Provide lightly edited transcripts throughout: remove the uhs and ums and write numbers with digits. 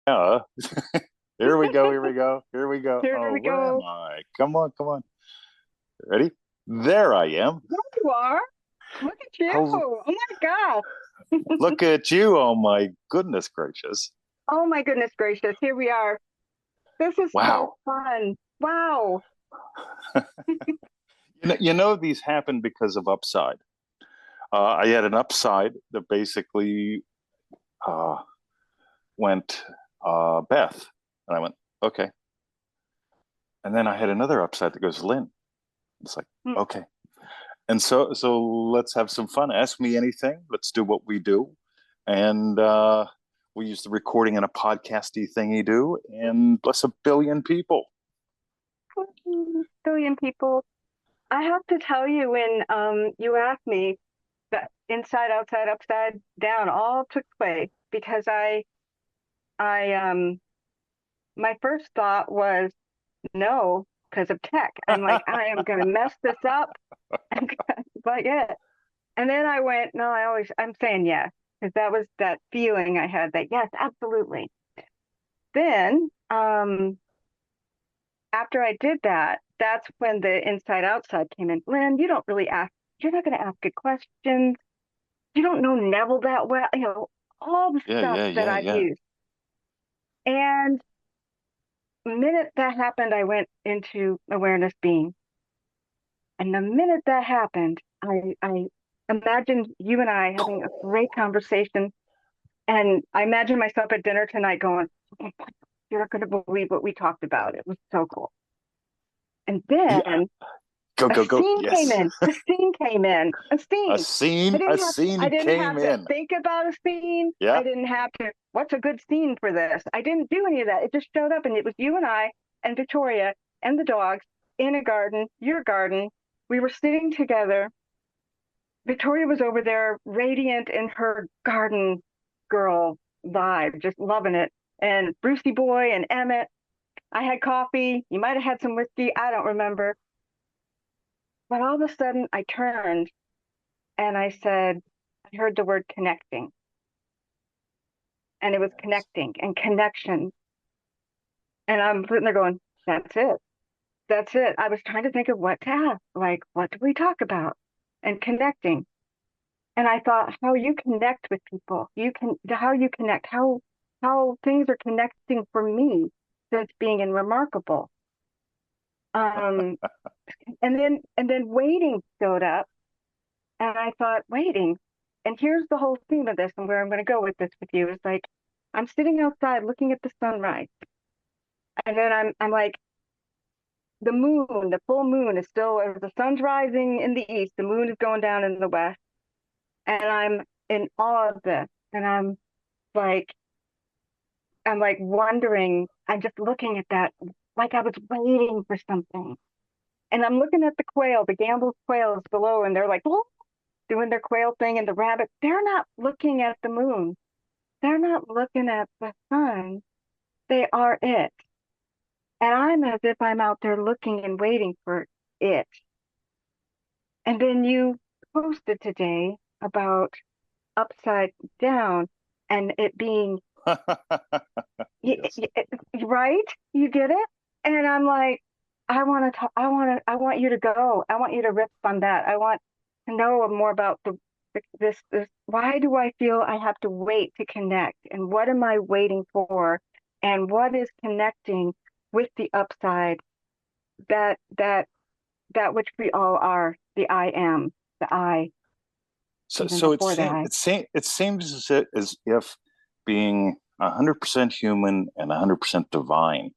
Yeah. Here we go. Here we go. Here we go. Here Oh, we where am go. I? Come on. Come on. Ready? There I am. There you are. Look at you. Hel- Oh my God. Look at you. Oh, my goodness gracious. Oh my goodness gracious. Here we are. This is so Wow. fun. Wow. These happen because of upside. I had an upside that basically uh, went Beth. And I went, okay. And then I had another upside that goes Lynn. It's like, Hmm. okay. And so let's have some fun. Ask me anything. Let's do what we do. And we use the recording in a podcasty thing you do, and bless a billion people. Billion people. I have to tell you, when you asked me, that inside, outside, upside down all took place because I my first thought was no, because of tech. I'm like, I am gonna mess this up. But yeah. And then I went, no, I'm saying yes, because that was that feeling I had that yes, absolutely. Then, after I did that, that's when the inside outside came in. Lynn, you're not going to ask good questions. You don't know Neville that well, all the Yeah, stuff yeah, that yeah, I've yeah. used. And the minute that happened, I went into awareness being. And the minute that happened, I imagined you and I having a great conversation. And I imagined myself at dinner tonight going, "Oh, you're not going to believe what we talked about. It was so cool." And Yeah. then Go, a go, go. scene came Yes. in. A scene came in. A A scene. scene, a I scene didn't came have to in. think about a scene. I Yeah. didn't have to, what's a good scene for this? I didn't do any of that. It just showed up, and it was you and I and Victoria and the dogs in a garden, your garden. We were sitting together. Victoria was over there radiant in her garden girl vibe, just loving it. And Brucey Boy and Emmett. I had coffee. You might have had some whiskey. I don't remember. But all of a sudden, I turned and I said, I heard the word connecting, and it was Yes. connecting and connection. And I'm sitting there going, that's it. That's it. I was trying to think of what to ask, like, what do we talk about? And connecting. And I thought, how you connect with people, how you connect, how things are connecting for me since being in Remarkable. Um, and then waiting showed up, and I thought, waiting. And here's the whole theme of this, and where I'm going to go with this with you is like, I'm sitting outside looking at the sunrise, and then I'm like, the moon, the full moon is still, as the sun's rising in the east, the moon is going down in the west, and I'm in awe of this, and like, I'm like wondering, I'm just looking at that, like I was waiting for something, and I'm looking at the quail, the Gambel's quails below, and they're like, "Whoa," doing their quail thing, and the rabbit, they're not looking at the moon. They're not looking at the sun. They are it. And I'm as if I'm out there looking and waiting for it. And then you posted today about upside down and it being Yes. right. You get it? And I'm like, I want to talk, I want you to go. I want you to rip on that. I want to know more about this. Why do I feel I have to wait to connect? And what am I waiting for? And what is connecting with the upside, that that that which we all are, the I am, the I, So, even so before the I. it seems as if being 100% human and 100% divine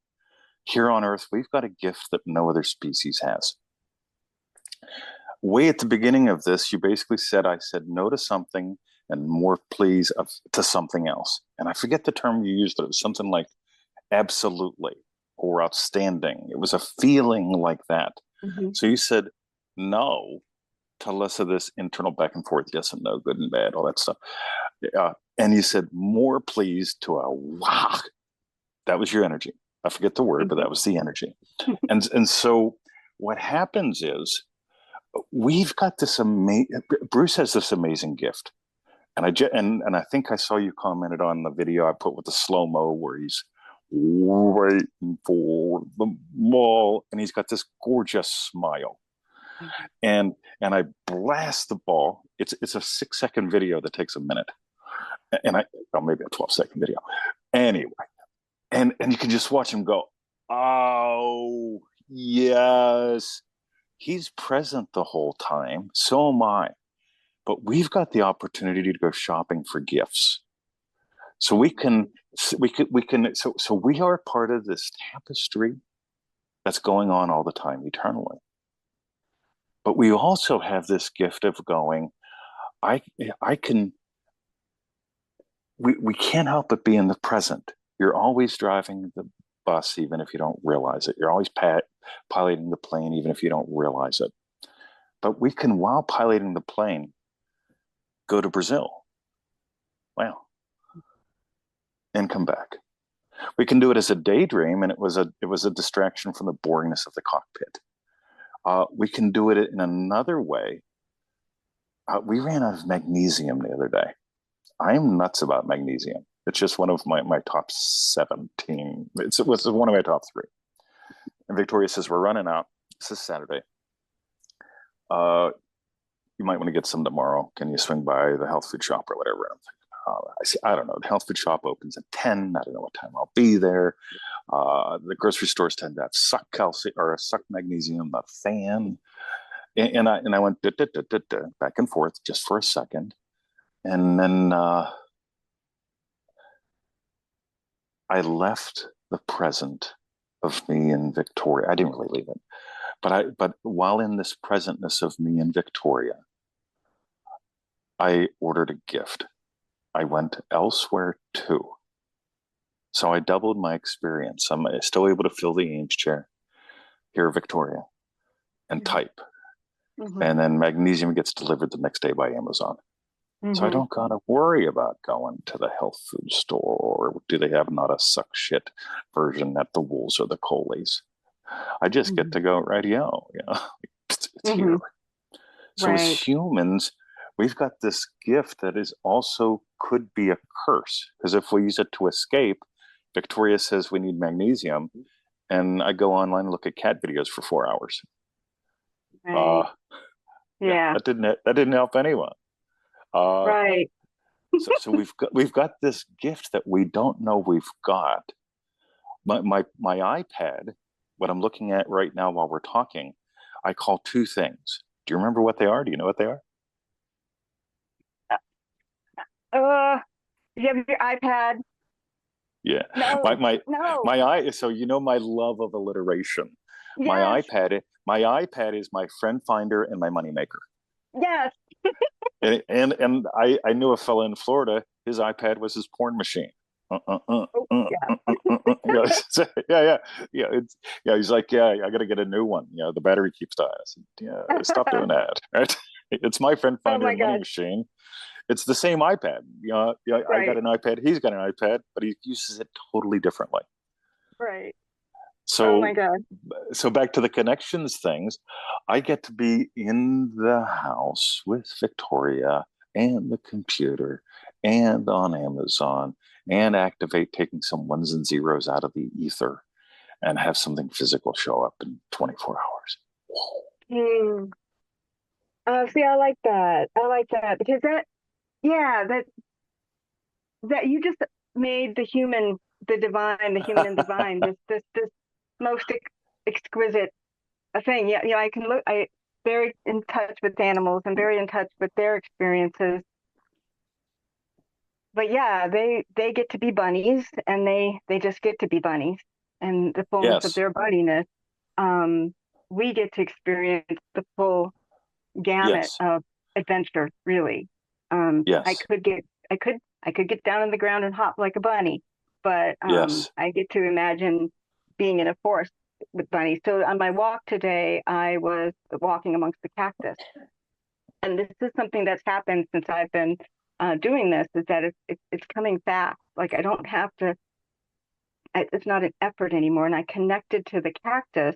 here on Earth, we've got a gift that no other species has. Way at the beginning of this, you basically said, I said no to something and more please to something else. And I forget the term you used, but it was something like absolutely or outstanding. It was a feeling like that. Mhm. So you said no to less of this internal back and forth, yes and no, good and bad, all that stuff. And you said more please to a wow. That was your energy. I forget the word, but Mhm. that was the energy. And so what happens is we've got this amazing, Bruce has this amazing gift. And I think I saw you commented on the video I put with the slow mo where he's waiting for the ball, and he's got this gorgeous smile. And I blast the ball. It's a 6 second video that takes a minute, and maybe a 12 second video. Anyway, and you can just watch him go, oh yes, he's present the whole time. So am I. But we've got the opportunity to go shopping for gifts. So we can so we are part of this tapestry that's going on all the time eternally. But we also have this gift of going, I can we can't help but be in the present. You're always driving the bus even if you don't realize it. You're always piloting the plane even if you don't realize it. But we can, while piloting the plane, go to Brazil. Wow. And come back. We can do it as a daydream, and it was a distraction from the boringness of the cockpit. We can do it in another way. We ran out of magnesium the other day. I'm nuts about magnesium. It's just one of my top 17. It was one of my top 3. And Victoria says, we're running out. This is Saturday. You might want to get some tomorrow. Can you swing by the health food shop or whatever? I don't know. The health food shop opens at 10. I don't know what time I'll be there. The grocery stores tend to have suck calcium or suck magnesium, a fan. And I went back and forth just for a second. And then I left the present of me and Victoria. I didn't really leave it. But while in this presentness of me and Victoria, I ordered a gift. I went elsewhere too. So I doubled my experience. I'm still able to fill the Ames chair, hear Victoria, and type. Mm-hmm. And then magnesium gets delivered the next day by Amazon. Mm-hmm. So I don't gotta worry about going to the health food store, or do they have not a suck shit version at the Wolves or the Coleys. I just get to go radio, it's here. So as humans, we've got this gift that is also could be a curse, because if we use it to escape, Victoria says we need magnesium, and I go online and look at cat videos for 4 hours. Yeah, that didn't help anyone. Right. So we've got this gift that we don't know we've got. My iPad, what I'm looking at right now while we're talking, I call 2 things. Do you remember what they are? Do you know what they are? You have your iPad. Yeah. No. So my love of alliteration. Yes. My iPad is my friend finder and my moneymaker. Yes. and I knew a fella in Florida, his iPad was his porn machine. Yeah. He's like, I got to get a new one. The battery keeps dying. I said, stop doing that. Right? It's my friend finder and money machine. It's the same iPad. I got an iPad. He's got an iPad, but he uses it totally differently. Right. So, oh my God. So back to the connections things, I get to be in the house with Victoria and the computer and on Amazon and activate taking some ones and zeros out of the ether and have something physical show up in 24 hours. See, I like that. Because that you just made the human and divine, this most exquisite thing. I can look. I very in touch with animals and very in touch with their experiences. But they get to be bunnies, and they just get to be bunnies, and the fullness of their bunniness. We get to experience the full gamut of adventure. Really, I could get down on the ground and hop like a bunny, but I get to imagine being in a forest with bunnies. So on my walk today, I was walking amongst the cactus, and this is something that's happened since I've been doing this. Is that it's coming fast. Like I don't have to. It's not an effort anymore, and I connected to the cactus,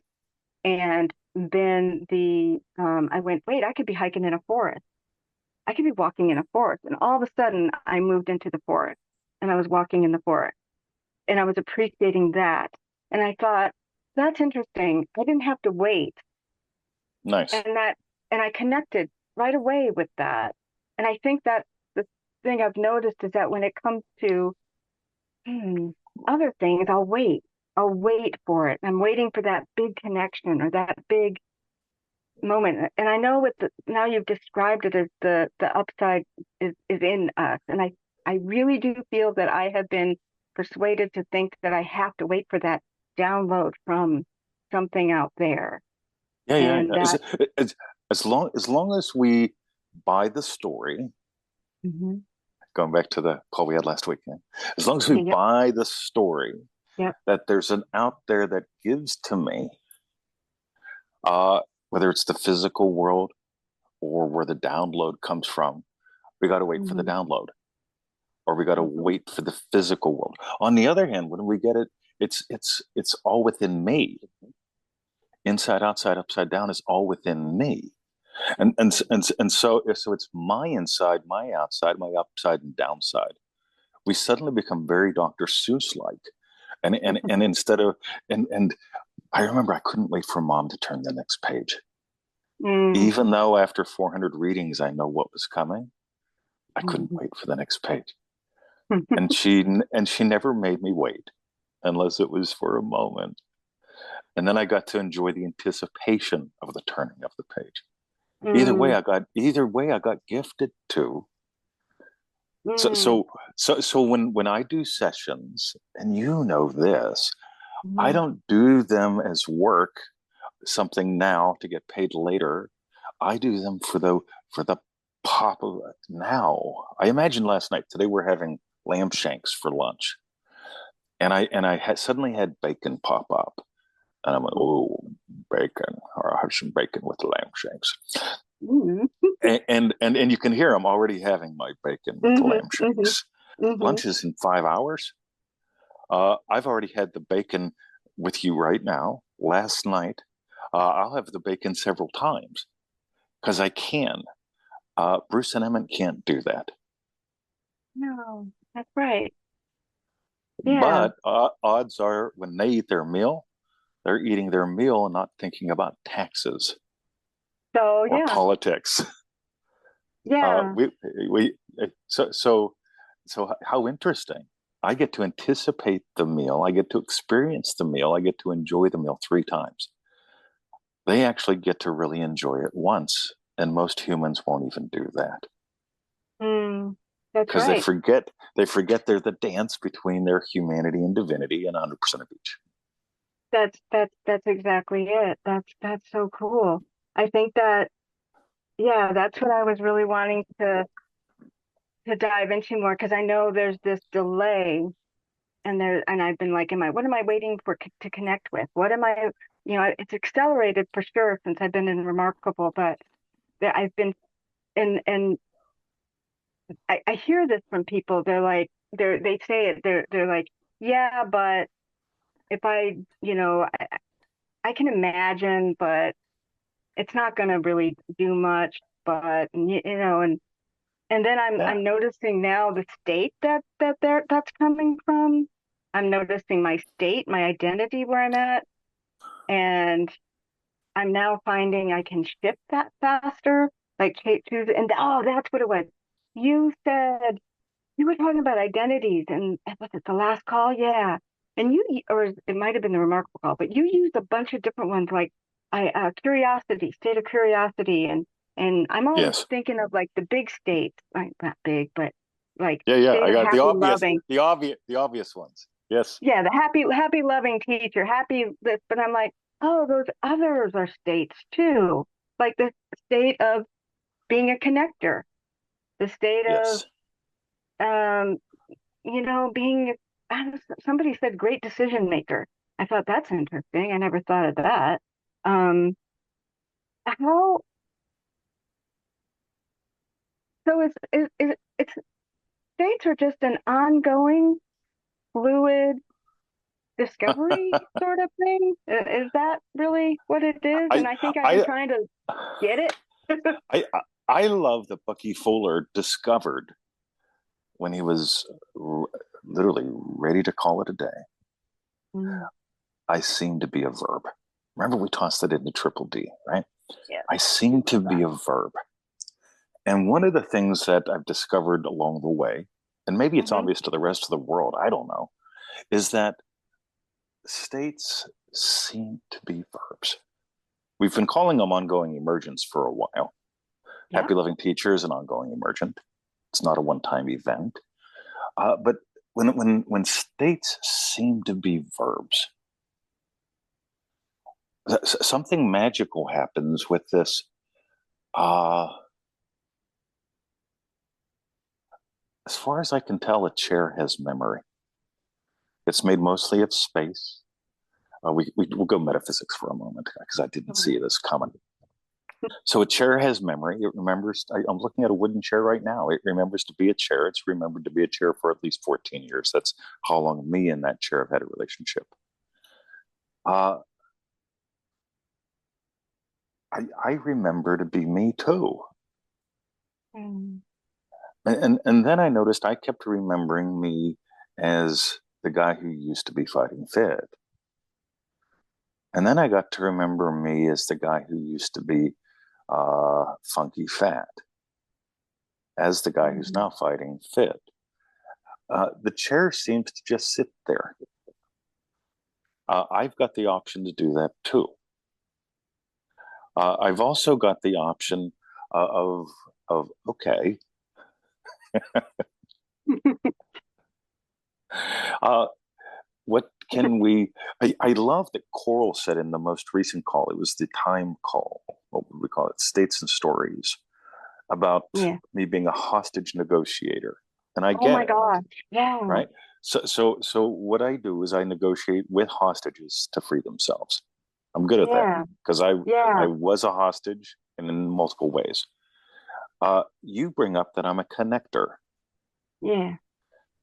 and then I went, wait, I could be hiking in a forest. I could be walking in a forest, and all of a sudden I moved into the forest, and I was walking in the forest, and I was appreciating that. And I thought, that's interesting. I didn't have to wait. Nice. And that, and I connected right away with that. And I think that the thing I've noticed is that when it comes to hmm, other things, I'll wait. I'll wait for it. I'm waiting for that big connection or that big moment. And I know with now you've described it as the upside is in us. And I really do feel that I have been persuaded to think that I have to wait for that download from something out there. Yeah, yeah, And yeah. that, As long as we buy the story, mhm. going back to the call we had last weekend, as long as we Yep, buy the story yep, that there's an out there that gives to me, whether it's the physical world or where the download comes from, we got to wait for the mhm, download, or we got to mhm, wait for the physical world. On the other hand, when we get it, it's all within me. Inside, outside, upside down is all within me. And so it's my inside, my outside, my upside and downside. We suddenly become very Dr. Seuss like. And instead of and I remember I couldn't wait for mom to turn the next page. mm, Even though after 400 readings I know what was coming, I couldn't mhm. wait for the next page. And she never made me wait unless it was for a moment. And then I got to enjoy the anticipation of the turning of the page. Mm, Either way I got gifted to. So mm, so so when I do sessions, and you know this, I mm, don't do them as work, something now to get paid later. I do them for the pop of it now. I imagine last night, today we're having lamb shanks for lunch. And I suddenly had bacon pop up. And I'm like, oh, bacon. Or I'll have some bacon with the lamb shanks. mm, And you can hear I'm already having my bacon with the mhm, lamb mhm, shanks. mhm. Lunch is in 5 hours. I've already had the bacon with you right now. Last night, I'll have the bacon several times because I can. Bruce and Emmett can't do that. No, that's right. Yeah. But odds are when they eat their meal, they're eating their meal and not thinking about taxes So or yeah, politics. Uh, yeah. we we so how interesting. I get to anticipate the meal. I get to experience the meal. I get to enjoy the meal 3 times. They actually get to really enjoy it once, and most humans won't even do that Mm, that's because they right. forget they forget they're the dance between their humanity and divinity, and 100% of each. That's exactly it. That's so cool. I think that yeah, that's what I was really wanting to dive into more because I know there's this delay and I've been like, what am I waiting for to connect with? What am I, it's accelerated for sure since I've been in Remarkable, but I've been and I hear this from people. They're like, they say it. They're like, yeah, but if I can imagine, but it's not going to really do much. But and then Yeah, I'm noticing now the state that's coming from. I'm noticing my state, my identity where I'm at, and I'm now finding I can shift that faster. Like choose, and oh, that's what it was. You said you were talking about identities, and was it the last call? Yeah, and or it might have been the remarkable call, but you used a bunch of different ones, like curiosity, state of curiosity, and I'm always yes, thinking of like the big states, like not big, but like yeah, yeah. state I of got happy, loving. the obvious ones. Yes, Yeah, the happy, loving teacher, happy this, but I'm like, oh, those others are states too, like the state of being a connector, the state of yes. um being, somebody said great decision maker. I thought that's interesting. I never thought of that. Um, how, so it's states are just an ongoing fluid discovery sort of thing. Is that really what it is? I And I think I've been I trying to get it. I I love that Bucky Fuller discovered when he was literally ready to call it a day. Mm. I seem to be a verb. Remember, we tossed it into triple D, right? Yeah. I seem to be a verb. And one of the things that I've discovered along the way, and maybe it's Mm-hmm. obvious to the rest of the world, I don't know, is that states seem to be verbs. We've been calling them ongoing emergence for a while. Yeah. Happy Loving Teacher is an ongoing emergent. It's not a one-time event. But when states seem to be verbs, something magical happens with this. As far as I can tell, a chair has memory. It's made mostly of space. We'll go metaphysics for a moment because I didn't see this coming. So a chair has memory. It remembers. I'm looking at a wooden chair right now. It remembers to be a chair. It's remembered to be a chair for at least 14 years. That's how long me and that chair have had a relationship. Uh, I remember to be me too. Mm. And then I noticed I kept remembering me as the guy who used to be fighting fit. And then I got to remember me as the guy who used to be funky fat, as the guy who's now fighting fit. The chair seems to just sit there. I've got the option to do that too. I've also got the option of okay, uh, what can we? I love that Coral said in the most recent call. It was the time call. What would we call it? States and Stories about Yeah. me being a hostage negotiator, and I Oh get my it, gosh. Yeah. right? So what I do is I negotiate with hostages to free themselves. I'm good at that Yeah. because I Yeah. was a hostage and in multiple ways. You bring up that I'm a connector. Yeah.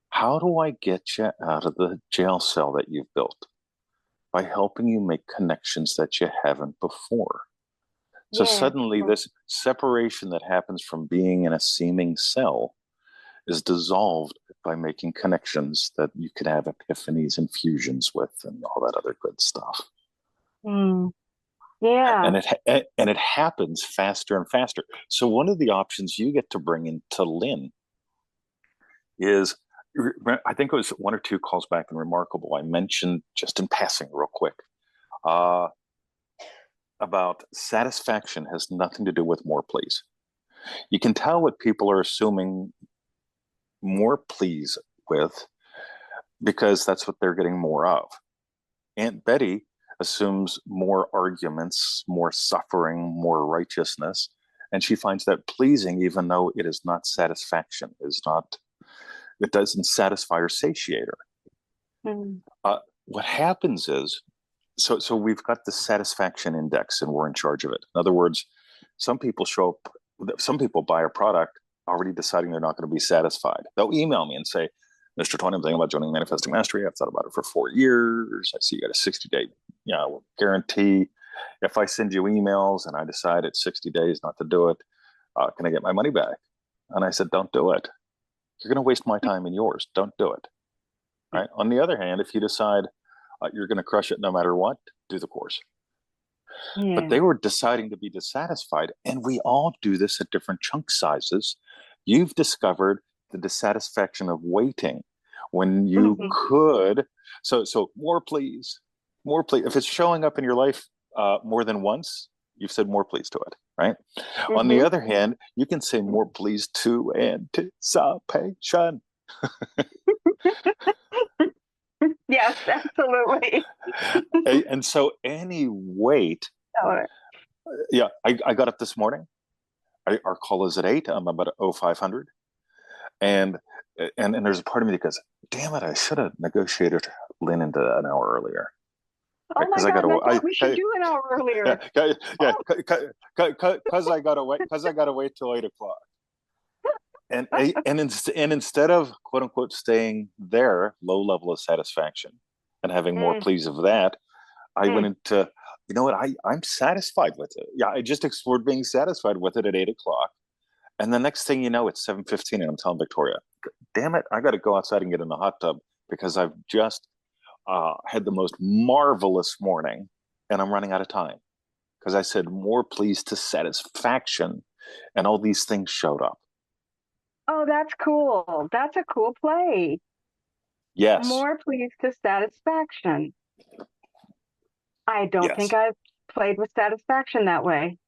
How do I get you out of the jail cell that you've built? By helping you make connections that you haven't before. So Yeah. suddenly, this separation that happens from being in a seeming cell is dissolved by making connections that you can have epiphanies and fusions with and all that other good stuff. Mm. Yeah. And it happens faster and faster. So one of the options you get to bring into Lynne is, I think it was one or two calls back in Remarkable, I mentioned just in passing real quick uh, about satisfaction has nothing to do with more please. You can tell what people are assuming more please with because that's what they're getting more of. Aunt Betty assumes more arguments, more suffering, more righteousness, and she finds that pleasing, even though it is not satisfaction, it doesn't satisfy or satiate her. Mm. What happens is, so we've got the satisfaction index, and we're in charge of it. In other words, some people some people buy a product already deciding they're not going to be satisfied. They'll email me and say, Mr. Tony, I'm thinking about joining Manifesting Mastery. I've thought about it for 4 years. I see you got a 60-day, guarantee. If I send you emails and I decide it's 60 days not to do it, can I get my money back? And I said, don't do it. You're going to waste my time and yours. Don't do it. Right. On the other hand, if you decide you're going to crush it no matter what, do the course. But Yeah. they were deciding to be dissatisfied. And we all do this at different chunk sizes. You've discovered the dissatisfaction of waiting when you Mm-hmm. could. So more please, more please. If it's showing up in your life more than once, you've said more please to it, right? On the Mm-hmm. other hand, you can say more please to anticipation. Yes, absolutely. And so any wait, Oh, yeah, I got up this morning. Our call is at 8. I'm about 0500. And and there's a part of me that goes, damn it, I should have negotiated Lynne into an hour earlier. oh my Because I got God, to, that's what we should do an hour yeah, earlier. yeah, Oh, because I got to wait till 8 o'clock. And instead of quote unquote staying there, low level of satisfaction and having more mm, pleas of that, I went mm, into, you know what, I'm satisfied with it. Yeah, I just explored being satisfied with it at 8 o'clock. And the next thing you know, it's 7:15 and I'm telling Victoria, damn it, I got to go outside and get in the hot tub because I've just had the most marvelous morning and I'm running out of time. Because I said more pleased to satisfaction and all these things showed up. Oh, that's cool. That's a cool play. Yes. More pleased to satisfaction. I don't think Yes. I've played with satisfaction that way.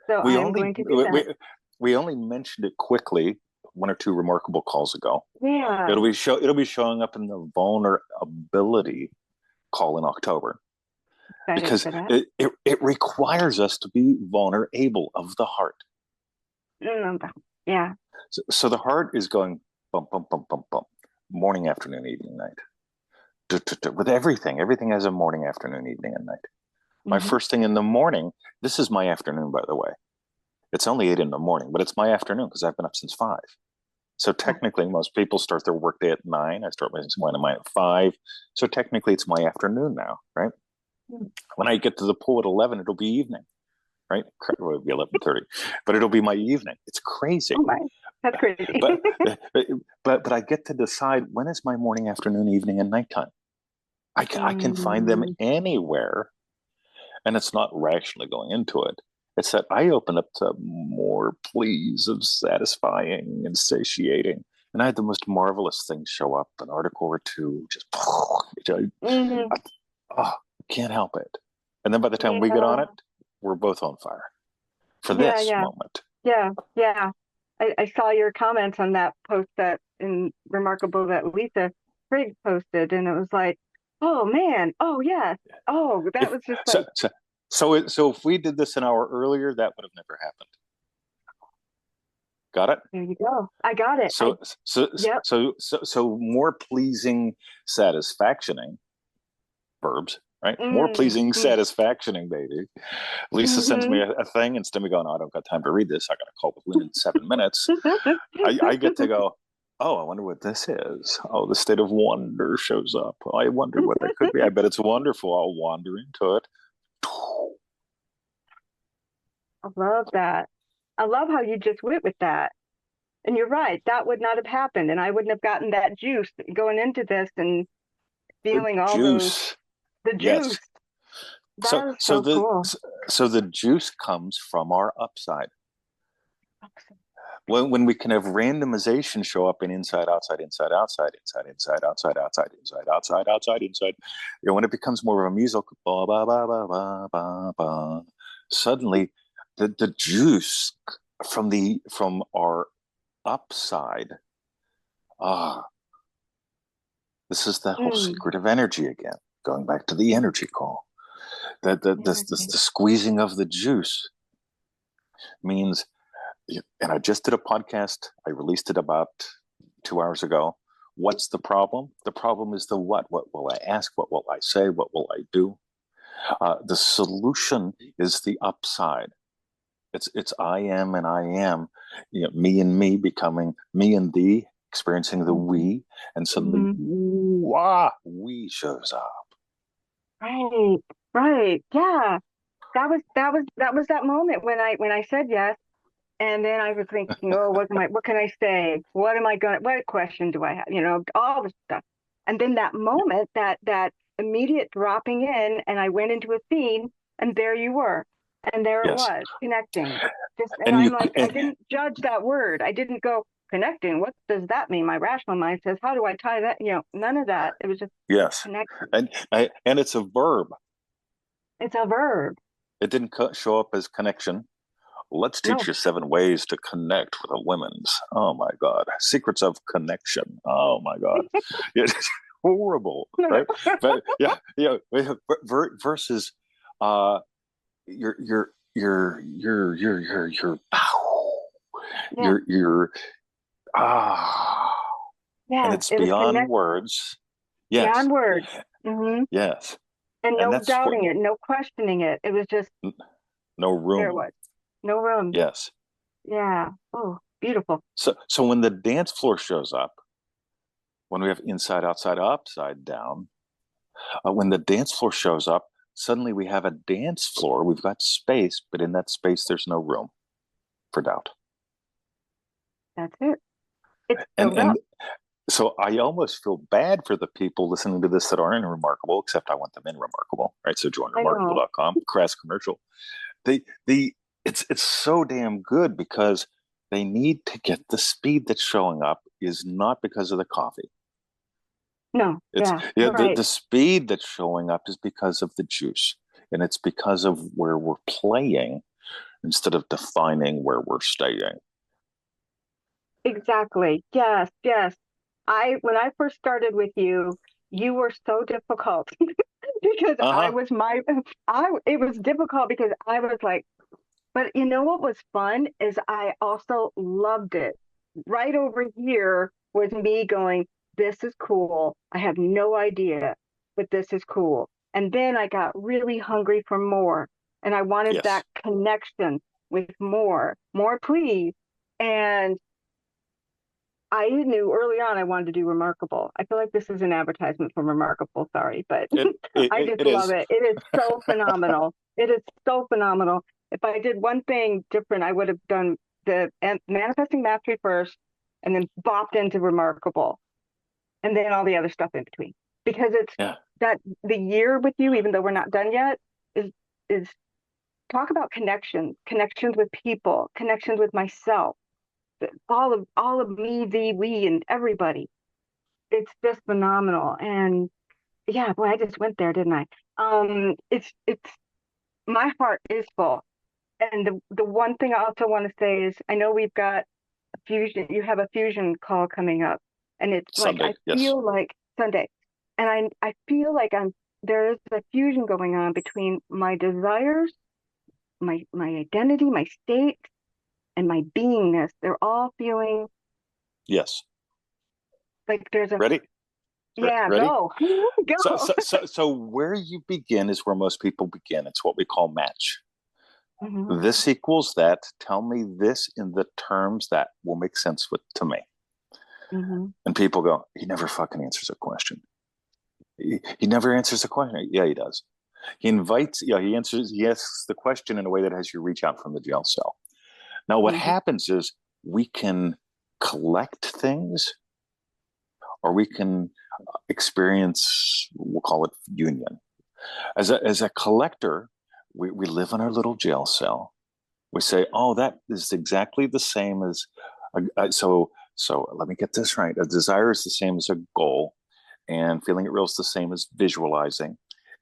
So We I am only going to do we, that. we, we only mentioned it quickly one or two remarkable calls ago. Yeah, It'll be showing up in the vulnerability call in October excited because for that. it requires us to be vulnerable of the heart. Mm, yeah. So the heart is going bump, bump, bump, bump, bump, morning, afternoon, evening, night. With everything, everything has a morning, afternoon, evening, and night. My Hmm. first thing in the morning, this is my afternoon, by the way. It's only 8 in the morning, but it's my afternoon because I've been up since 5. So Yeah. technically, most people start their workday at 9. I start mine at 5. So technically, it's my afternoon now, right? Mm. When I get to the pool at 11, it'll be evening, right? Well, it'll be 11:30, but it'll be my evening. It's crazy, Oh my, that's crazy. but but I get to decide when is my morning, afternoon, evening, and nighttime. I can find them Mm, anywhere, and it's not rationally going into it. It's that I open up to more pleas of satisfying and satiating. And I had the most marvelous things show up, an article or two, just, hmm. I can't help it. And then by the time we get on Yeah, it, we're both on fire for yeah, this yeah, moment. yeah, yeah. I saw your comments on that post that in Remarkable that Lisa Trigg posted, and it was like, oh man, oh yeah, oh that If was just so, like, so if we did this an hour earlier, that would have never happened. Got it? there you go. I got it. So so Yep. so more pleasing satisfactioning verbs, right? More Mm, pleasing mm, satisfactioning, baby. Lisa sends me hmm. a thing, and Stimmy going, oh, I don't got time to read this. I got to call with Lynne in 7 minutes. I get to go, oh, I wonder what this is. Oh, the state of wonder shows up. I wonder what that could be. I bet it's wonderful. I'll wander into it. I love that. I love how you just went with that. And you're right, that would not have happened, and I wouldn't have gotten that juice going into this and The feeling all those juice. the juice. Yes. So That is so so the cool. so the juice comes from our upside. When we can have randomization show up in inside, outside, inside, outside, inside, inside, outside, outside, inside, outside, outside, inside, when it becomes more of a music, ba, ba, ba, ba, ba, ba, ba, suddenly the juice from our upside, ah, this is the whole Mm, secret of energy again, going back to the energy call. The energy. squeezing of the juice means, and I just did a podcast. I released it about 2 hours ago. What's the problem? The problem is the what. What will I ask? What will I say? What will I do? The solution is the upside. It's I am and I am, me and me becoming me and thee, experiencing the Hmm. we, and suddenly, Hmm. we shows up. Right, right. Yeah. That was that moment when I said yes. And then I was thinking, oh, what can I say? What am I gonna, what question do I have? All this stuff. And then that moment, that immediate dropping in, and I went into a scene, and there you were. And there it Yes, was, connecting. And and I'm you like, I and didn't judge that word. I didn't go connecting. What does that mean? My rational mind says, how do I tie that? None of that. It was just yes, connecting. and it's a verb. It's a verb. It didn't show up as connection. Let's teach No. you 7 ways to connect with a women's. Oh my God. Secrets of connection. Oh my God. It's horrible, No, no. right? But yeah, versus uh your Yeah. your ah and Yeah. it's It was beyond connect words. Yes. beyond words. Hmm. Yes. And And no that's what doubting it, no questioning it. It was just, no there it room. was. No room. Yes. Yeah. Oh, beautiful. So when the dance floor shows up, when we have inside, outside, upside down, when the dance floor shows up, suddenly we have a dance floor. We've got space, but in that space, there's no room for doubt. That's it. It's And filled up. so I almost feel bad for the people listening to this that aren't in Remarkable, except I want them in Remarkable, right? So join I know. remarkable.com, crass commercial. The it's so damn good because they need to get the speed that's showing up is not because of the coffee. No, It's yeah, yeah, right. the speed that's showing up is because of the juice. And it's because of where we're playing instead of defining where we're staying. Exactly. Yes, yes. When I first started with you, you were so difficult because I Uh-huh. was it was difficult because I was like, but you know what was fun is I also loved it. Right over here was me going, this is cool. I have no idea, but this is cool. And then I got really hungry for more and I wanted Yes. that connection with more, please. And I knew early on I wanted to do Remarkable. I feel like this is an advertisement for Remarkable, sorry, but I just It love is. it. It is so phenomenal. It is so phenomenal. If I did one thing different, I would have done the Manifesting Mastery first and then bopped into Remarkable and then all the other stuff in between. Because it's Yeah. that the year with you, even though we're not done yet, is talk about connections, connections with people, connections with myself, all of me, thee, we, and everybody. It's just phenomenal. And yeah, boy, I just went there, didn't I? It's my heart is full. And the one thing I also want to say is I know we've got a fusion, you have a fusion call coming up. And it's like Sunday. I Yes. feel like Sunday. And I feel like there is a fusion going on between my desires, my identity, my state, and my beingness. They're all feeling Yes. like there's a Ready? yeah, Ready? go. So, Go. so where you begin is where most people begin. It's what we call match. Hmm. This equals that. Tell me this in the terms that will make sense to me. Hmm. And people go, he never fucking answers a question. He never answers a question. Yeah, he does. He invites, he asks the question in a way that has you reach out from the jail cell. Now, what Hmm. happens is we can collect things or we can experience, we'll call it union. As a collector, we live in our little jail cell. We say, oh, that is exactly the same as, so let me get this right. A desire is the same as a goal, and feeling it real is the same as visualizing.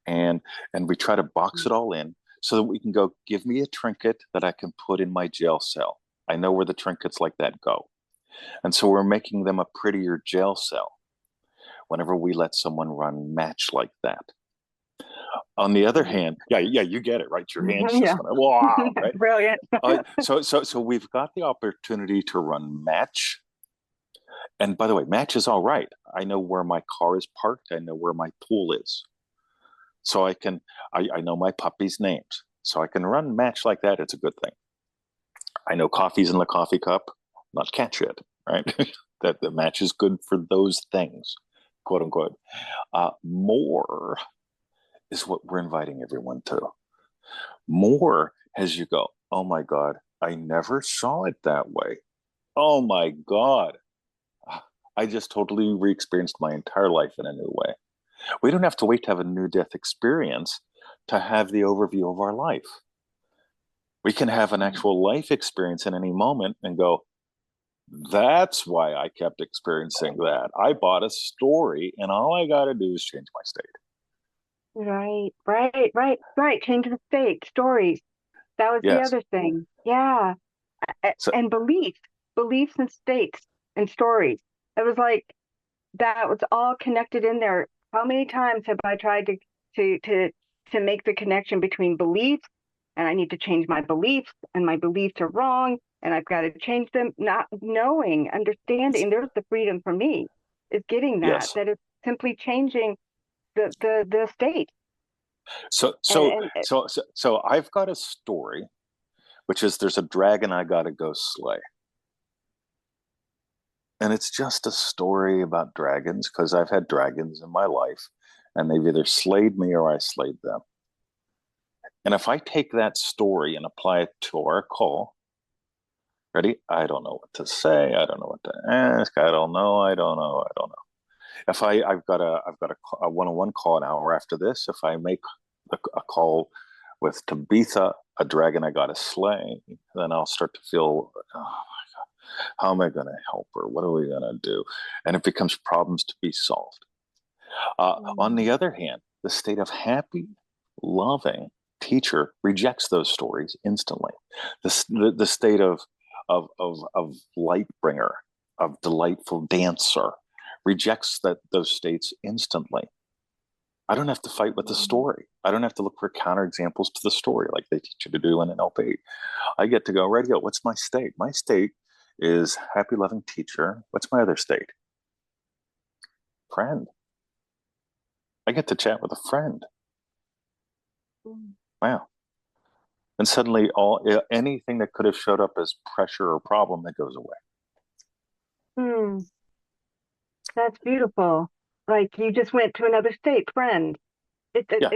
And we try to box it all in so that we can go, give me a trinket that I can put in my jail cell. I know where the trinkets like that go. And so we're making them a prettier jail cell whenever we let someone run match like that. On the other hand, yeah, you get it, right? Your hands Hmm. just Yeah. went, wow, right? Brilliant. So we've got the opportunity to run match. And by the way, match is all right. I know where my car is parked. I know where my pool is. So I know my puppy's names. So I can run match like that. It's a good thing. I know coffee's in the coffee cup, not cat shit, right? That the match is good for those things, quote unquote. More is what we're inviting everyone to. More as you go, oh my God, I never saw it that way. Oh my God. I just totally re experienced my entire life in a new way. We don't have to wait to have a new death experience to have the overview of our life. We can have an actual life experience in any moment and go, that's why I kept experiencing that. I bought a story and all I got to do is change my state. Right, right, right, right. Change the state, stories. That was the Yes. other thing. Yeah. So, And beliefs and states and stories. It was like that was all connected in there. How many times have I tried to to to make the connection between beliefs and I need to change my beliefs and my beliefs are wrong and I've got to change them, not knowing, understanding. There's the freedom for me is getting yes. that it's simply changing the state. So, so, And so I've got a story, which is there's a dragon I got to go slay. And it's just a story about dragons because I've had dragons in my life and they've either slayed me or I slayed them. And if I take that story and apply it to our call, Ready? I don't know what to say. I don't know what to ask. I don't know. I don't know. I don't know. If I've got a one-on-one call an hour after this. If I make a call with Tabitha, a dragon I got to slay, then I'll start to feel, oh, how am I going to help her? What are we going to do? And it becomes problems to be solved. On Mm. the other hand, the state of happy, loving teacher rejects those stories instantly. The state of light bringer, of delightful dancer, rejects those states instantly. I don't have to fight with the story. I don't have to look for counterexamples to the story like they teach you to do in NLP. I get to go right here. What's my state? My state is happy, loving teacher. What's my other state? Friend. I get to chat with a friend. Mm. Wow. And suddenly anything that could have showed up as pressure or problem, that goes away. Mm. That's beautiful. Like you just went to another state, friend. Yeah.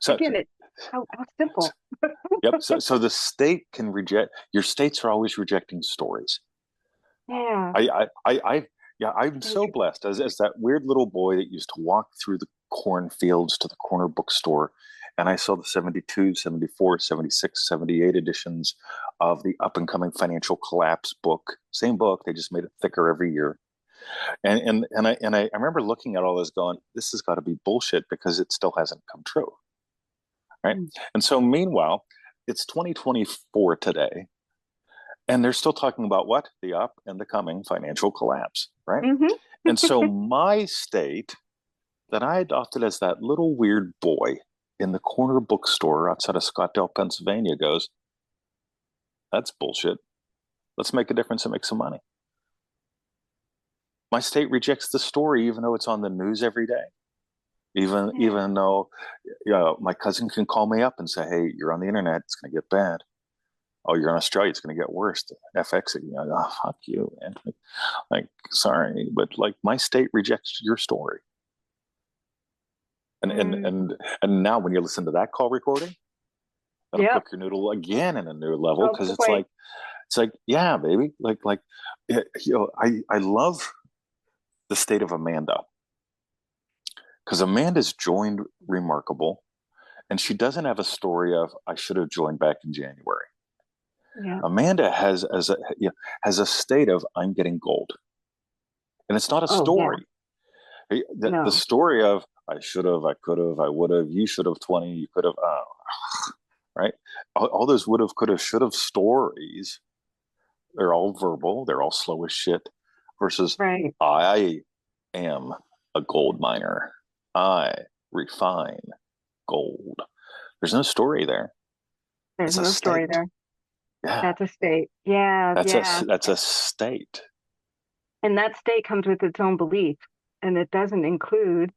Again, it how simple. Yep. So the state can reject, your states are always rejecting stories. Yeah. Yeah, I'm so blessed as that weird little boy that used to walk through the cornfields to the corner bookstore. And I saw the 72, 74, 76, 78 editions of the up and coming financial collapse book. Same book, they just made it thicker every year. And I remember looking at all this going, this has got to be bullshit because it still hasn't come true. Right. Mm. And so meanwhile, it's 2024 today. And they're still talking about what? The up and the coming financial collapse, right? Mm-hmm. And so my state that I adopted as that little weird boy in the corner bookstore outside of Scottsdale, Pennsylvania goes, that's bullshit. Let's make a difference and make some money. My state rejects the story, even though it's on the news every day. Yeah. Even though my cousin can call me up and say, hey, you're on the internet, it's going to get bad. Oh, you're in Australia, it's going to get worse. The FX, oh, fuck you, man. Like, sorry, but like my state rejects your story. And and Mm. and and now when you listen to that call recording, that'll Yep. cook your noodle again in a new level Oh because boy. it's like, yeah, baby. I love the state of Amanda because Amanda's joined Remarkable and she doesn't have a story of I should have joined back in January. Yeah. Amanda has a state of I'm getting gold. And it's not a Oh yeah. story. The No. story of I should have, I could have, I would have, you should have 20, you could have, right? All those would have, could have, should have stories, they're all verbal, they're all slow as shit, versus Right. I am a gold miner. I refine gold. There's no story there. There's It's a no story state. there. Yeah. That's a state. Yeah. Yeah. That's a state. And that state comes with its own belief, and it doesn't include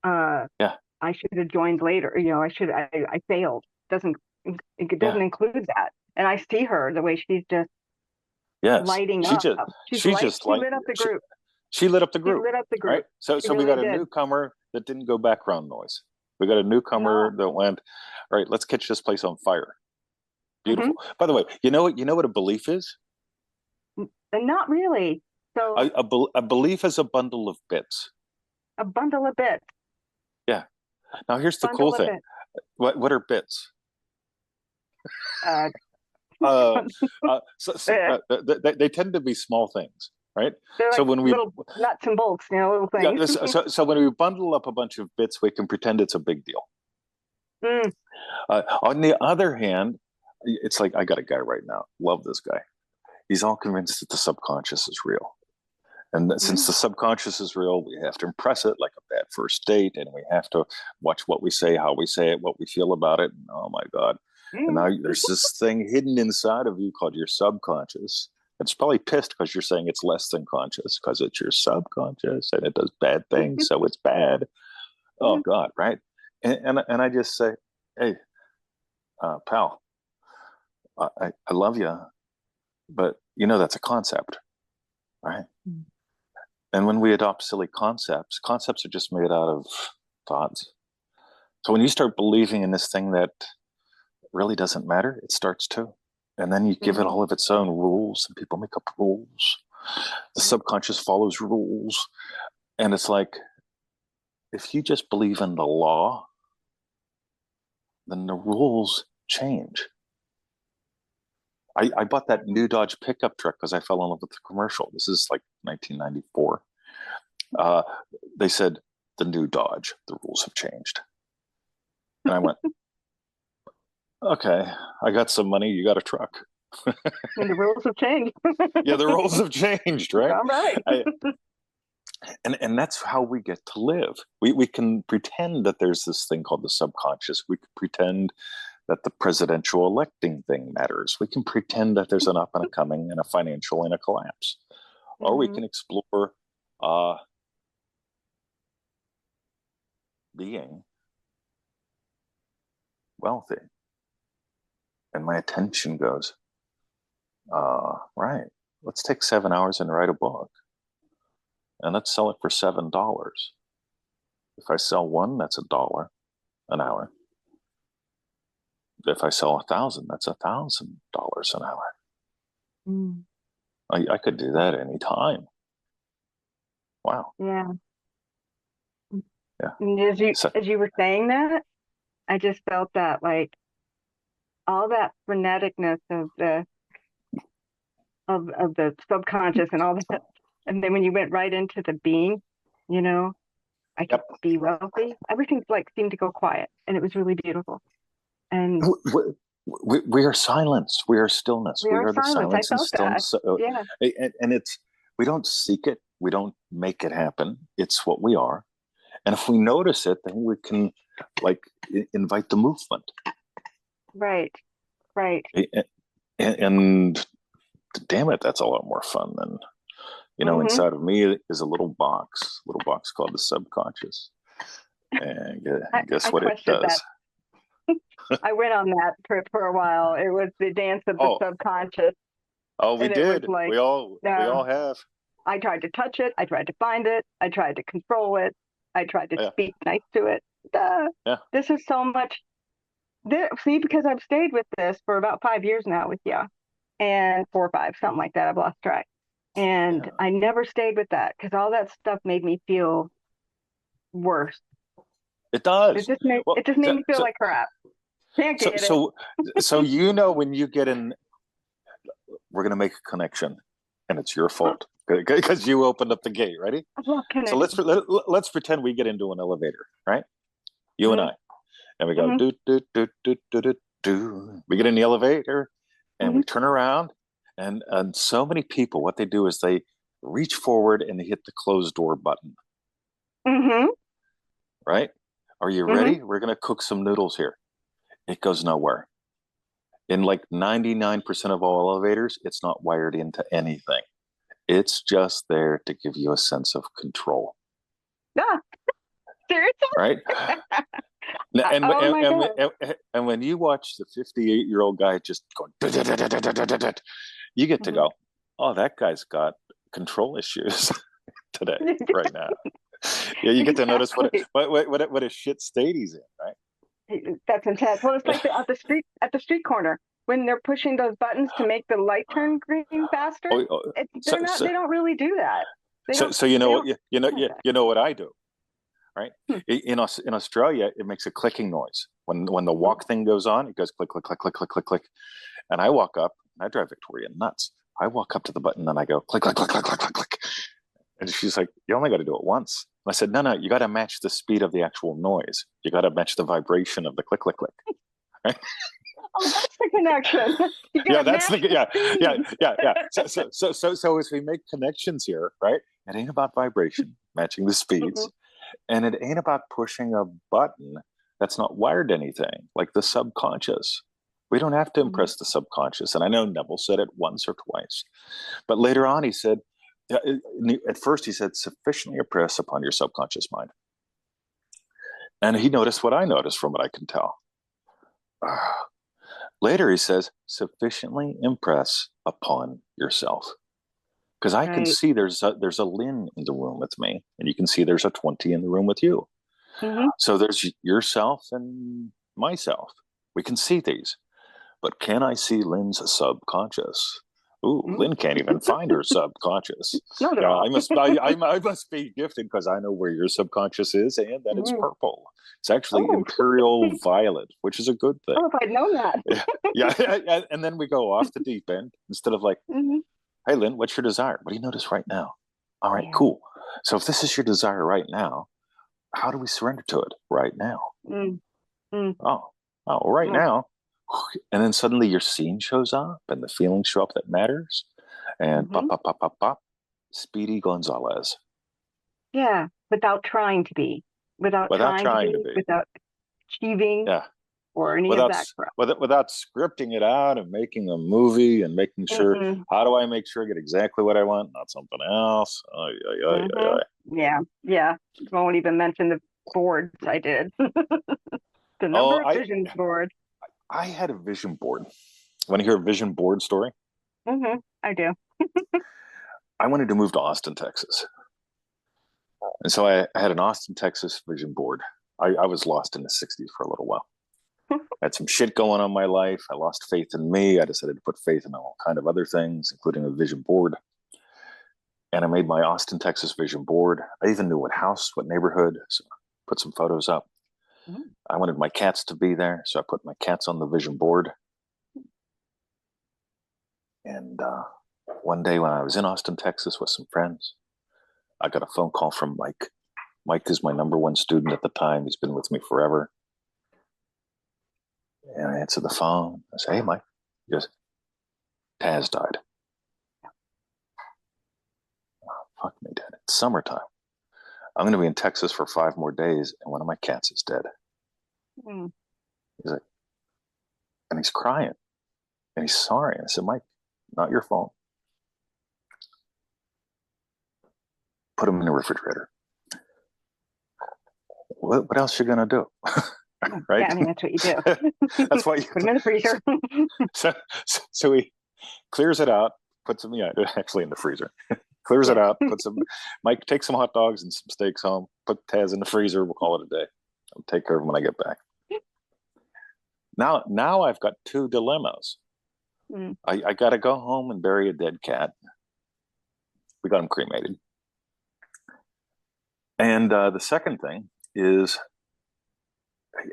uh Yeah. I should have joined later. I failed. It Yeah. doesn't include that. And I see her the way she's just Yes. lighting up. She just She like lit up the she group. she lit up the She group, lit up the right? group. So She we really got a did. newcomer that didn't go background noise. We got a No. newcomer that went, all right, let's catch this place on fire. Hmm. Beautiful. By the way, you know what a belief is? And not really. So A belief is a bundle of bits. a bundle of bits. Yeah. Now here's the cool Bundle of thing. bits. What are bits? Uh, Uh, they tend to be small things, right? they're So like when we little nuts and bolts, little yeah, things. so when we bundle up a bunch of bits, we can pretend it's a big deal. Mm. On the other hand, it's like I got a guy right now. Love this guy. He's all convinced that the subconscious is real. And since Mm. the subconscious is real, we have to impress it like a bad first date, and we have to watch what we say, how we say it, what we feel about it. And, oh my God. And Mm. now there's this thing hidden inside of you called your subconscious. It's probably pissed because you're saying it's less than conscious because it's your subconscious and it does bad things. So it's bad. Oh Mm. God, right? And I just say, hey, pal, I love you, but you know that's a concept, right? Mm. And when we adopt silly concepts, concepts are just made out of thoughts. So when you start believing in this thing that really doesn't matter, it starts to. And then you give it Mm-hmm. all of its own rules, and people make up rules. The subconscious follows rules. And it's like, if you just believe in the law, then the rules change. I bought that new Dodge pickup truck because I fell in love with the commercial. This is like 1994. Uh, they said, the new Dodge, the rules have changed. And I went, okay, I got some money, you got a truck. And the rules have changed. Yeah, the rules have changed, right? All right. And that's how we get to live. We can pretend that there's this thing called the subconscious. We can pretend that the presidential electing thing matters. We can pretend that there's an up and a coming and a financial and a collapse. Or we can explore being wealthy. And my attention goes, right, let's take 7 hours and write a book. And let's sell it for $7. If I sell one, that's $1 an hour. If I sell 1,000, that's $1,000 an hour. Mm. I could do that anytime. Wow. Yeah. Yeah. And as you were saying that, I just felt that like all that freneticness of the subconscious and all that. And then when you went right into the being, you know, I could be wealthy. Everything like seemed to go quiet, and it was really beautiful. And we are silence. We are stillness. we We are are the silence. I silence and felt that. stillness. Yeah. And it's, we don't seek it. We don't make it happen. It's what we are. And if we notice it, then we can like invite the movement. Right. Right. And damn it, that's a lot more fun than, inside of me is a little box called the subconscious. And guess what it does? I went on that trip for a while. It was the dance of the subconscious. Oh, we did. Like, we all have. I tried to touch it. I tried to find it. I tried to control it. I tried to speak nice to it. This is so much. See, because I've stayed with this for about 5 years now with you, and 4 or 5, something like that. I've lost track. And I never stayed with that because all that stuff made me feel worse. It does. It just made me feel like crap. Can't get it. So when you get in, we're going to make a connection, and it's your fault because you opened up the gate. Ready? So let's pretend we get into an elevator, right? You and I, and we go do do do do do do do. We get in the elevator, and we turn around, and so many people, what they do is they reach forward and they hit the closed door button. Right? Are you ready? We're going to cook some noodles here. It goes nowhere. In like 99% of all elevators, it's not wired into anything. It's just there to give you a sense of control. Seriously? Right? And when you watch the 58-year-old guy just going, you get to go, oh, that guy's got control issues today, right now. Yeah, you get to notice what a shit state he's in, right? That's intense. Well, it's like at the street corner when they're pushing those buttons to make the light turn green faster. They don't really do that. You know what I do, right? In Australia, it makes a clicking noise when the walk thing goes on. It goes click click click click click click click, and I walk up. And I drive Victoria nuts. I walk up to the button and I go click click click click click click click, and she's like, "You only got to do it once." I said, no, you got to match the speed of the actual noise. You got to match the vibration of the click, click, click. Right? Oh, that's the connection. So as we make connections here, right? It ain't about vibration, matching the speeds. And it ain't about pushing a button that's not wired to anything, like the subconscious. We don't have to impress the subconscious. And I know Neville said it once or twice. But later on, he said, at first he said, sufficiently impress upon your subconscious mind. And he noticed what I noticed from what I can tell. Later he says, sufficiently impress upon yourself. Because I can see there's a Lynne in the room with me, and you can see there's a 20 in the room with you. So there's yourself and myself. We can see these. but can I see Lynn's subconscious? Ooh, Mm. Lynne can't even find her subconscious. Not at Yeah, all. I must be gifted because I know where your subconscious is, and that it's Mm. purple. It's actually Oh, imperial violet, which is a good thing. oh, if I'd known that. Yeah, and then we go off the deep end instead of like, Hmm. hey, Lynne, what's your desire? What do you notice right now? All right, Yeah. cool. So if this is your desire right now, how do we surrender to it right now? Mm. Mm. Oh, oh, right Mm. now. And then suddenly your scene shows up and the feelings show up that matters. And Hmm. pop, pop, pop, pop, pop. Speedy Gonzalez. Yeah. Without trying to be, without Without trying to trying to be, be. without achieving Yeah. or any of Without that crap. without scripting it out and making a movie and making sure, Mm-mm. how do I make sure I get exactly what I want, not something else? Ay, ay, ay, ay, Hmm. ay. Yeah. Yeah. Won't even mention the boards I did. The Oh, number of visions board. I had a vision board. Want to hear a vision board story? I do. I wanted to move to Austin, Texas. And so I had an Austin, Texas vision board. I was lost in the 60s for a little while. I had some shit going on in my life. I lost faith in me. I decided to put faith in all kind of other things, including a vision board. And I made my Austin, Texas vision board. I even knew what house, what neighborhood. So I put some photos up. Mhm. I wanted my cats to be there. So I put my cats on the vision board. And one day when I was in Austin, Texas with some friends, I got a phone call from Mike. Mike is my number one student at the time. He's been with me forever. And I answered the phone. I said, hey, Mike. He goes, Taz died. Oh, fuck me, Dad. It's summertime. I'm going to be in Texas for 5 more days, and one of my cats is dead. Mm. He's like, and he's crying, and he's sorry. And I said, Mike, not your fault. Put him in the refrigerator. What else you going to do? Right? Yeah, I mean that's what you do. That's why you Put them in the freezer. so, so he clears it out, puts them, yeah, actually in the freezer. Clears it Yeah. out, puts some, Mike, take some hot dogs and some steaks home, put Taz in the freezer, we'll call it a day. I'll take care of him when I get back. Now I've got 2 dilemmas. Mm. I got to go home and bury a dead cat. We got him cremated. And the second thing is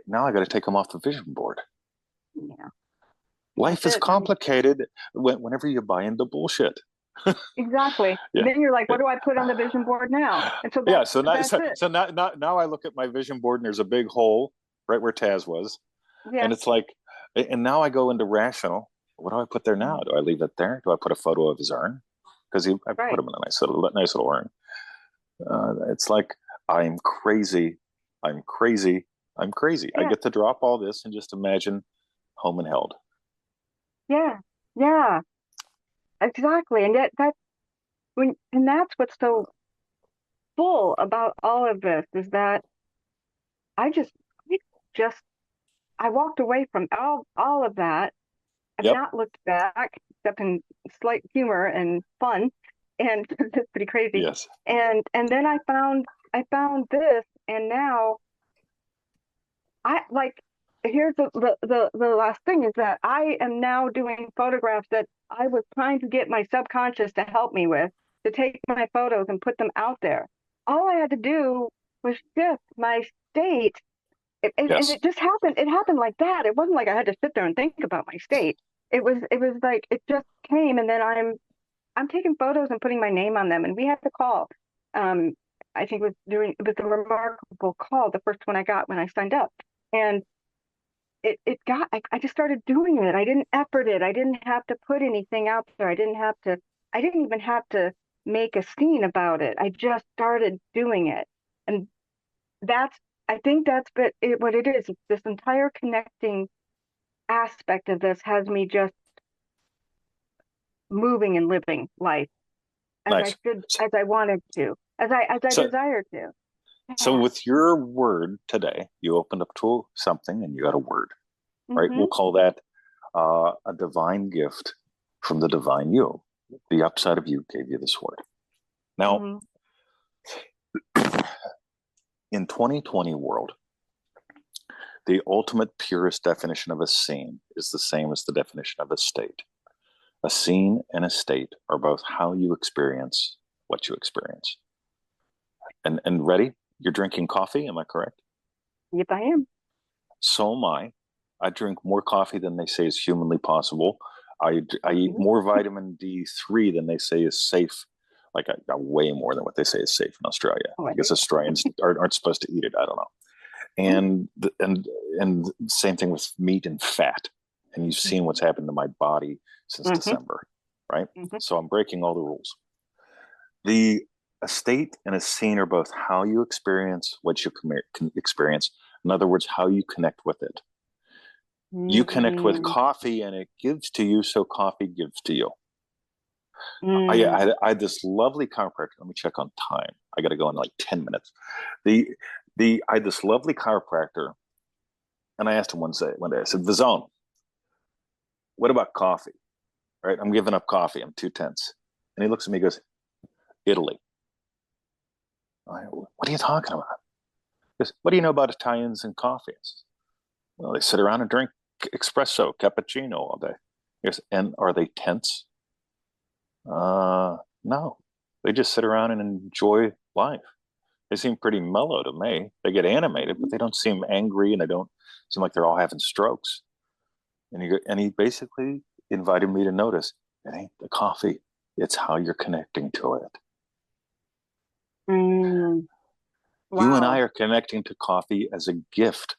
now I got to take him off the vision board. Yeah. Life is complicated whenever you buy into bullshit. Exactly. Yeah. Then you're like, what do I put on the vision board now? And so Yeah. So that's it. now I look at my vision board and there's a big hole right where Taz was, Yeah. and it's like, and now I go into rational. What do I put there now? Do I leave it there? Do I put a photo of his urn? Because I put him in a nice little urn. It's like I'm crazy. I'm crazy. I'm crazy. Yeah. I get to drop all this and just imagine home and held. Yeah. Yeah. Exactly. And yet and that's what's so full about all of this is that I just I just I walked away from all of that. I've Yep. not looked back except in slight humor and fun, and it's pretty crazy. Yes. And then I found this, and now I like. Here's the last thing is that I am now doing photographs that I was trying to get my subconscious to help me with, to take my photos and put them out there. All I had to do was shift my state, and Yes. it just happened. It happened like that. It wasn't like I had to sit there and think about my state. It was like it just came, and then I'm taking photos and putting my name on them. And we had the call. Um, I think it was a remarkable call, the first one I got when I signed up, and I just started doing it. I didn't effort it. I didn't have to put anything out there. I didn't even have to make a scene about it. I just started doing it. And that's, I think that's what it is. This entire connecting aspect of this has me just moving and living life as I Nice. should, as I wanted to, as I So, desire to. so Yeah. with your word today, you opened up to something and you got a word, right? Mm-hmm. We'll call that a divine gift from the divine you. The upside of you gave you this word. Now, Mm-hmm. in 2020 world, The ultimate purest definition of a scene is the same as the definition of a state. A scene and a state are both how you experience what you experience. And ready? You're drinking coffee, am I correct? Yep, I am. So am I. I drink more coffee than they say is humanly possible. I eat Mhm. more vitamin D3 than they say is safe. Like way more than what they say is safe in Australia. Oh, I guess Australians aren't supposed to eat it. I don't know. And same thing with meat and fat. And you've seen what's happened to my body since Mm-hmm. December, right? Mm-hmm. So I'm breaking all the rules. The A state and a scene are both how you experience what you can experience. In other words, how you connect with it. You connect with Mm-hmm. coffee and it gives to you, so coffee gives to you. Mm. I had this lovely chiropractor. Let me check on time. I got to go in like 10 minutes. The I had this lovely chiropractor, and I asked him one day, I said, Vizone, what about coffee? Right? I'm giving up coffee. I'm too tense. And he looks at me and goes, Italy. What are you talking about? He goes, what do you know about Italians and coffee? Said, well, they sit around and drink espresso, cappuccino all day. He goes, and are they tense? No. They just sit around and enjoy life. They seem pretty mellow to me. They get animated, but they don't seem angry and they don't seem like they're all having strokes. And he basically invited me to notice it ain't the coffee, it's how you're connecting to it. Mm. You and I Wow. are connecting to coffee as a gift.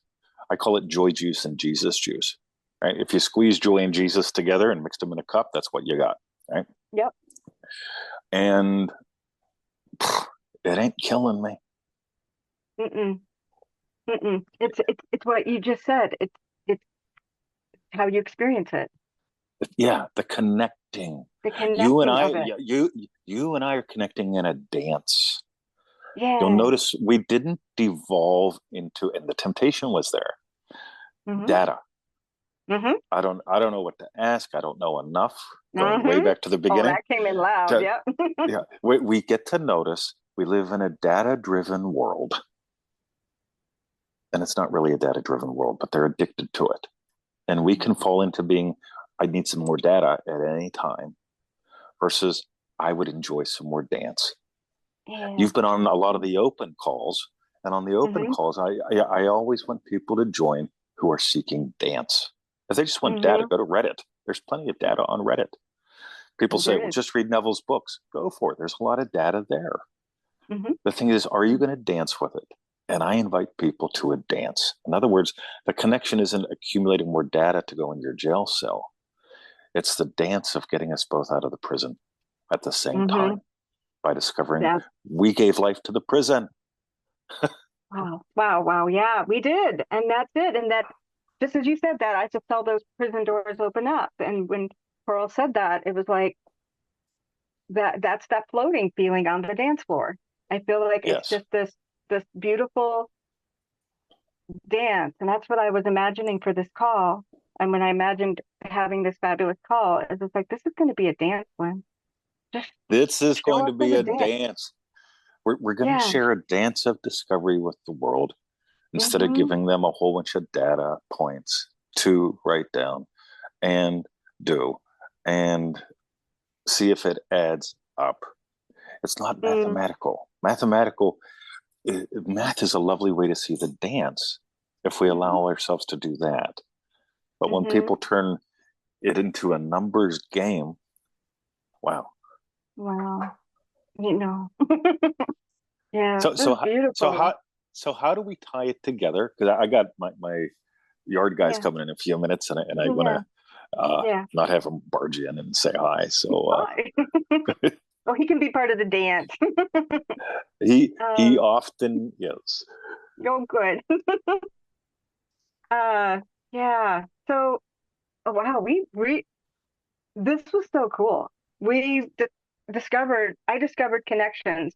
I call it joy juice and Jesus juice. Right? If you squeeze joy and Jesus together and mix them in a cup, that's what you got. Right? Yep. And it ain't killing me. Mm-mm. Mm-mm. It's what you just said. It's how you experience it. Yeah, the connecting. The You and connecting I, of it. you and I are connecting in a dance. You'll Yeah. notice we didn't devolve into, and the temptation was there. Mm-hmm. Data. Mm-hmm. I don't know what to ask. I don't know enough. Going way Mm-hmm. back to the Oh, beginning. that came in loud. To, Yep. yeah, we get to notice we live in a data-driven world, and it's not really a data-driven world, but they're addicted to it, and we can fall into being, I need some more data at any time, versus I would enjoy some more dance. Yeah. You've been on a lot of the open calls, and on the open Mm-hmm. calls, I always want people to join who are seeking dance. If they just want data, Mm-hmm. go to Reddit. There's plenty of data on Reddit. People say, There well, is. just read Neville's books. Go for it. There's a lot of data there. Mm-hmm. The thing is, are you going to dance with it? And I invite people to a dance. In other words, the connection isn't accumulating more data to go in your jail cell. It's the dance of getting us both out of the prison at the same Mm-hmm. time by discovering That. we gave life to the prison. Wow. Wow. Wow. Yeah, we did, and that's it. And that, just as you said that, I just saw those prison doors open up. And when Pearl said that, it was like that's that floating feeling on the dance floor. I feel like it's Yes. just this beautiful dance, and that's what I was imagining for this call. And when I imagined having this fabulous call, it's just like this is going to be a dance, Lynne. Just This is show going to up to be the a dance. dance. We're going to Yeah. share a dance of discovery with the world instead of Mm-hmm. giving them a whole bunch of data points to write down and do and see if it adds up. It's not Mm, mathematical. Math is a lovely way to see the dance if we mm-hmm. allow ourselves to do that. But when Mm-hmm. people turn it into a numbers game, wow. Wow. You know. Yeah, So this so is how so beautiful. how so how do we tie it together? Because I got my yard guys Yeah. coming in a few minutes, and I want Yeah. to Yeah. not have them barge in and say hi. So Hi. Well, he can be part of the dance. he Um, often is. oh, good. Uh, yeah. So, oh, wow, we this was so cool. We I discovered connections.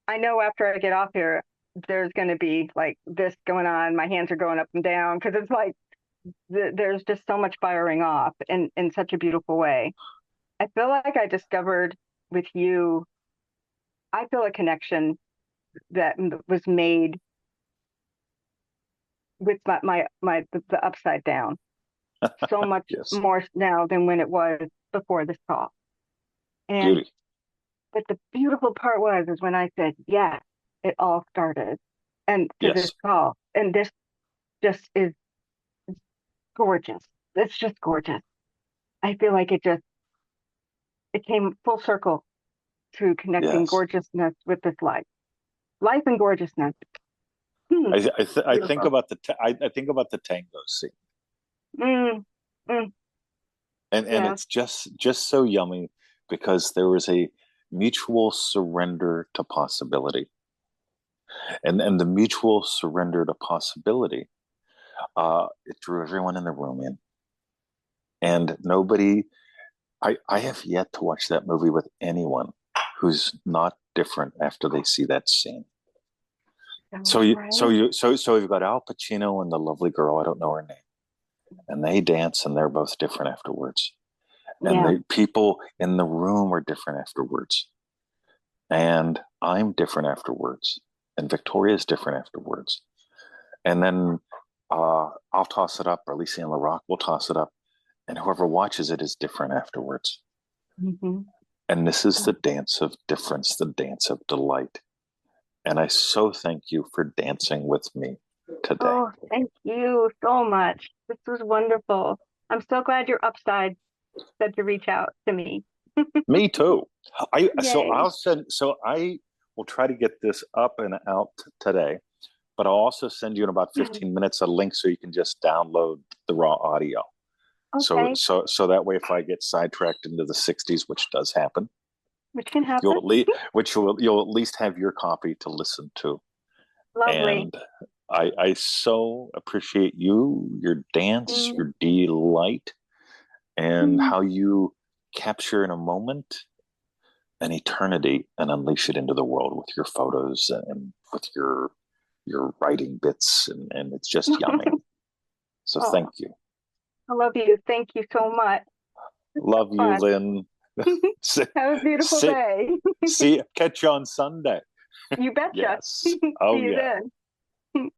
I know after I get off here, there's going to be like this going on. My hands are going up and down because it's like there's just so much firing off in such a beautiful way. I feel like I discovered with you, I feel a connection that was made with the upside down. So much Yes. more now than when it was before this call. And Beauty. but the beautiful part is when I said yes, it all started, and to this Yes. call, and this just is gorgeous. It's just gorgeous. I feel like it came full circle to connecting Yes. gorgeousness with this life and gorgeousness. Hmm, I think beautiful. about I think about the tango scene, Mm, mm, and yes. it's just so yummy because there was a mutual surrender to possibility, and the mutual surrender to possibility, it drew everyone in the room in, and nobody. I have yet to watch that movie with anyone who's not different after they see that scene. So right. So you've got Al Pacino and the lovely girl, I don't know her name, and they dance and they're both different afterwards. And Yeah. the people in the room are different afterwards. And I'm different afterwards. And Victoria's different afterwards. And then I'll toss it up, or Alicia and LaRock will toss it up, and whoever watches it is different afterwards. Hmm. And this is the dance of difference, the dance of delight. And I so thank you for dancing with me today. Oh, thank you so much. This was wonderful. I'm so glad your upside said to reach out to me. Me too. Yay. I will try to get this up and out today, but I'll also send you in about 15 minutes a link so you can just download the raw audio. Okay, So that way, if I get sidetracked into the 60s, which does happen, which can you'll happen. at least you'll at least have your copy to listen to. Lovely. And I so appreciate you, your dance, Mm, your delight, and mm. how you capture in a moment an eternity and unleash it into the world with your photos and with your writing bits, and it's just yummy. So Oh, thank you. I love you. Thank you so much. It's so Love you, fun. Lynne. see, Have a beautiful see, day. catch you on Sunday. You betcha. Yes. See Oh you yeah. then.